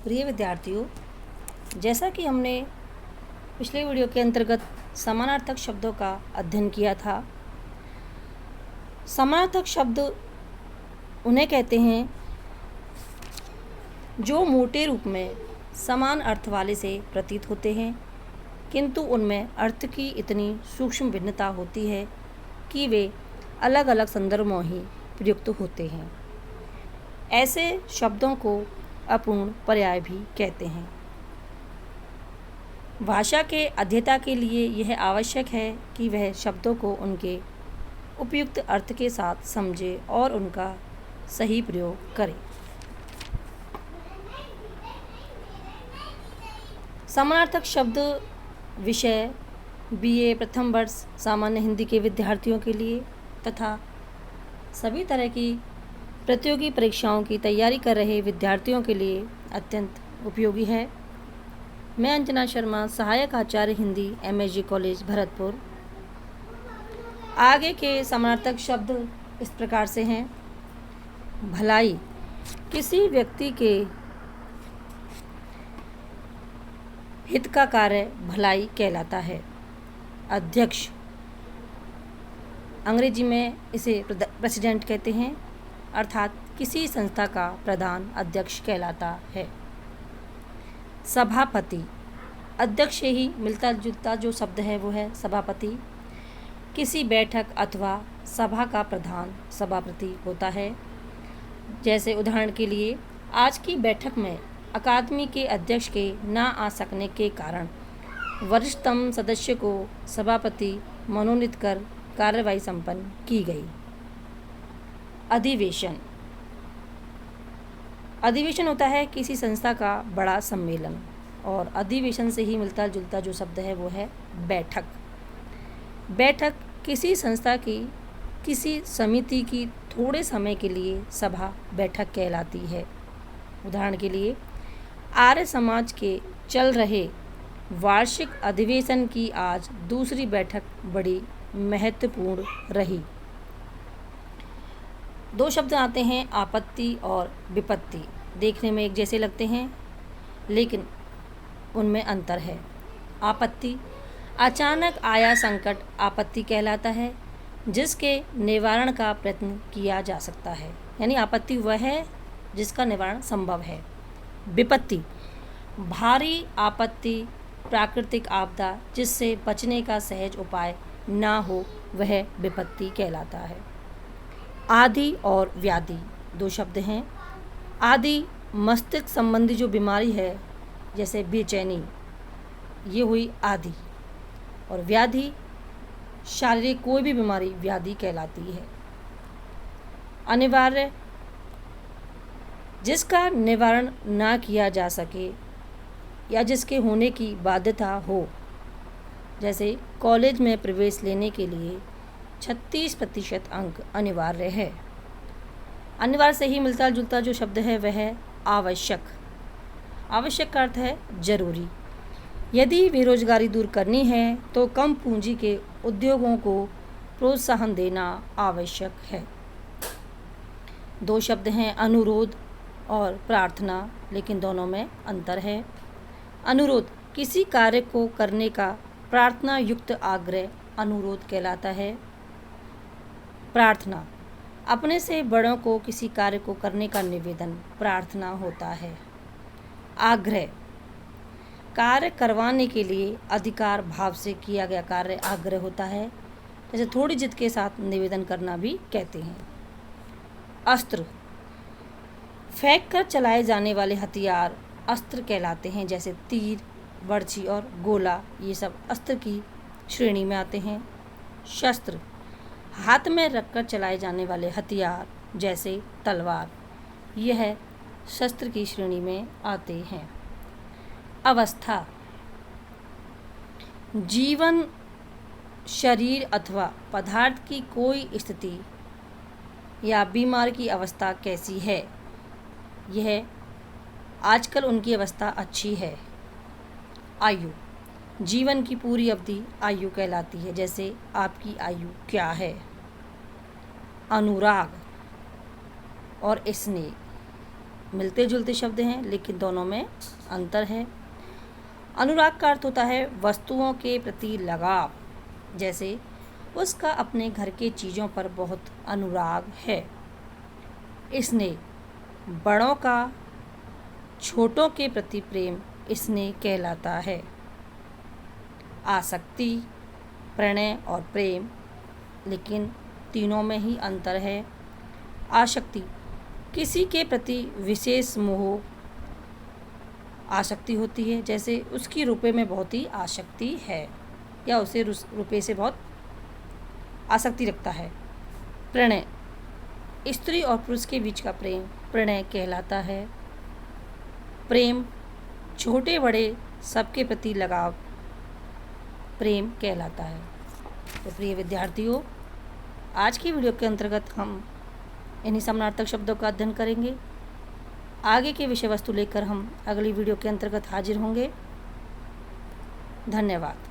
प्रिय विद्यार्थियों, जैसा कि हमने पिछले वीडियो के अंतर्गत समानार्थक शब्दों का अध्ययन किया था। समानार्थक शब्द उन्हें कहते हैं जो मोटे रूप में समान अर्थ वाले से प्रतीत होते हैं, किंतु उनमें अर्थ की इतनी सूक्ष्म भिन्नता होती है कि वे अलग अलग संदर्भों ही प्रयुक्त होते हैं। ऐसे शब्दों को अपूर्ण पर्याय भी कहते हैं। भाषा के अध्येता के लिए यह आवश्यक है कि वह शब्दों को उनके उपयुक्त अर्थ के साथ समझे और उनका सही प्रयोग करे। समानार्थक शब्द विषय बीए प्रथम वर्ष सामान्य हिंदी के विद्यार्थियों के लिए तथा सभी तरह की प्रतियोगी परीक्षाओं की तैयारी कर रहे विद्यार्थियों के लिए अत्यंत उपयोगी है। मैं अंजना शर्मा, सहायक आचार्य हिंदी, MSG कॉलेज भरतपुर। आगे के समानार्थक शब्द इस प्रकार से हैं। भलाई, किसी व्यक्ति के हित का कार्य भलाई कहलाता है। अध्यक्ष, अंग्रेजी में इसे प्रेसिडेंट कहते हैं, अर्थात किसी संस्था का प्रधान अध्यक्ष कहलाता है। सभापति, अध्यक्ष से ही मिलता जुलता जो शब्द है वो है सभापति। किसी बैठक अथवा सभा का प्रधान सभापति होता है। जैसे उदाहरण के लिए, आज की बैठक में अकादमी के अध्यक्ष के ना आ सकने के कारण वरिष्ठतम सदस्य को सभापति मनोनीत कर कार्यवाही संपन्न की गई। अधिवेशन, अधिवेशन होता है किसी संस्था का बड़ा सम्मेलन, और अधिवेशन से ही मिलता जुलता जो शब्द है वो है बैठक। बैठक किसी संस्था की किसी समिति की थोड़े समय के लिए सभा बैठक कहलाती है। उदाहरण के लिए, आर्य समाज के चल रहे वार्षिक अधिवेशन की आज दूसरी बैठक बड़ी महत्वपूर्ण रही। दो शब्द आते हैं आपत्ति और विपत्ति। देखने में एक जैसे लगते हैं लेकिन उनमें अंतर है। आपत्ति, अचानक आया संकट आपत्ति कहलाता है जिसके निवारण का प्रयत्न किया जा सकता है, यानी आपत्ति वह है जिसका निवारण संभव है। विपत्ति, भारी आपत्ति, प्राकृतिक आपदा जिससे बचने का सहज उपाय ना हो वह विपत्ति कहलाता है। आदि और व्याधि, दो शब्द हैं। आदि, मस्तिष्क संबंधी जो बीमारी है जैसे बेचैनी, ये हुई आदि। और व्याधि, शारीरिक कोई भी बीमारी व्याधि कहलाती है। अनिवार्य, जिसका निवारण ना किया जा सके या जिसके होने की बाध्यता हो। जैसे कॉलेज में प्रवेश लेने के लिए 36% अंक अनिवार्य है। अनिवार्य से ही मिलता जुलता जो शब्द है वह है आवश्यक। आवश्यक का अर्थ है जरूरी। यदि बेरोजगारी दूर करनी है तो कम पूंजी के उद्योगों को प्रोत्साहन देना आवश्यक है। दो शब्द हैं अनुरोध और प्रार्थना, लेकिन दोनों में अंतर है। अनुरोध, किसी कार्य को करने का प्रार्थना युक्त आग्रह अनुरोध कहलाता है। प्रार्थना, अपने से बड़ों को किसी कार्य को करने का निवेदन प्रार्थना होता है। आग्रह, कार्य करवाने के लिए अधिकार भाव से किया गया कार्य आग्रह होता है, जैसे थोड़ी जिद के साथ निवेदन करना भी कहते हैं। अस्त्र, फेंक कर चलाए जाने वाले हथियार अस्त्र कहलाते हैं, जैसे तीर, बर्छी और गोला, ये सब अस्त्र की श्रेणी में आते हैं। शस्त्र, हाथ में रखकर चलाए जाने वाले हथियार जैसे तलवार, यह शस्त्र की श्रेणी में आते हैं। अवस्था, जीवन, शरीर अथवा पदार्थ की कोई स्थिति या बीमार की अवस्था कैसी है, यह आजकल उनकी अवस्था अच्छी है। आयु, जीवन की पूरी अवधि आयु कहलाती है, जैसे आपकी आयु क्या है। अनुराग और स्नेह, मिलते जुलते शब्द हैं, लेकिन दोनों में अंतर है। अनुराग का अर्थ होता है वस्तुओं के प्रति लगाव, जैसे उसका अपने घर के चीज़ों पर बहुत अनुराग है। स्नेह, बड़ों का छोटों के प्रति प्रेम स्नेह कहलाता है। आसक्ति, प्रणय और प्रेम, लेकिन तीनों में ही अंतर है। आसक्ति, किसी के प्रति विशेष मोह आसक्ति होती है, जैसे उसकी रुपए में बहुत ही आसक्ति है या उसे रुपए से बहुत आसक्ति रखता है। प्रणय, स्त्री और पुरुष के बीच का प्रेम प्रणय कहलाता है। प्रेम, छोटे बड़े सबके प्रति लगाव प्रेम कहलाता है। तो प्रिय विद्यार्थियों, आज की वीडियो के अंतर्गत हम इन्हीं समानार्थक शब्दों का अध्ययन करेंगे। आगे की विषय वस्तु लेकर हम अगली वीडियो के अंतर्गत हाजिर होंगे। धन्यवाद।